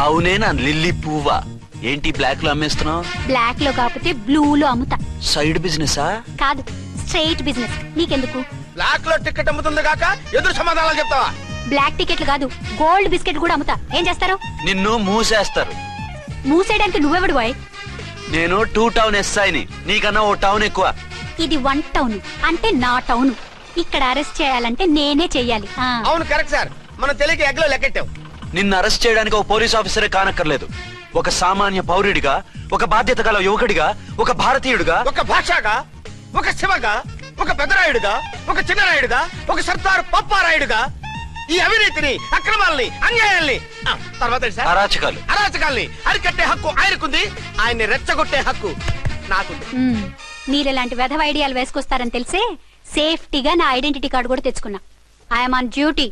అవునేనా lily పువ్వా? ఏంటి black లో అమ్మేస్తున్నావు? బ్లాక్ లో కాకపోతే బ్లూ లో అమ్ముతా. సైడ్ బిజినెసా? కాదు, స్ట్రైట్ బిజినెస్. నీకెందుకు? బ్లాక్ లో టికెట్ అమ్ముతుంది కాక ఎదురు సమాధానాలు చెప్తావా? బ్లాక్ టికెట్లు కాదు, గోల్డ్ బిస్కెట్ కూడా అమ్ముతా. ఏం చేస్తారు? నిన్ను మూసేస్తారు. మూసేయడానికి నువ్వెవడు బాయ్? నేను 2 టౌన్ ఎస్ఐని, నీకన్నా ఓ టౌన్ ఎక్కువ. ఇది 1 టౌన్ అంటే నా టౌన్. ఇక్కడ అరెస్ట్ చేయాలంటే నేనే చెయ్యాలి. అవును కరెక్ట్ సార్, మనం తెలియక ఎగ్లో లెక్కెట్టాం. నిన్ను అరెస్ట్ చేయడానికి ఒక పోలీస్ ఆఫీసరే కానక్కర్లేదు. ఒక సామాన్య పౌరుడిగా, ఒక బాధ్యత గల యువకుడిగా, ఒక భారతీయుడిగా, ఒక భాషగా, ఒక శివగా, ఒక పెద్దరాయుడుగా, ఒక చిన్నరాయుడుగా, ఒక సర్దార్ పప్పారాయుడుగా ఈ అవినీతిని, అక్రమాలని, అన్యాయాల్ని, తర్వాత ఏంటి సార్? అరాచకాల్ని అరికట్టే హక్కు ఆయనకుంది. ఆయన్ని రెచ్చగొట్టే హక్కు నాకుంది. మీరు ఇలాంటి వెధవ ఐడియాలు వేసుకొస్తారని తెలిసే సేఫ్టీగా నా ఐడెంటిటీ కార్డు కూడా తెచ్చుకున్నా. I'm on duty.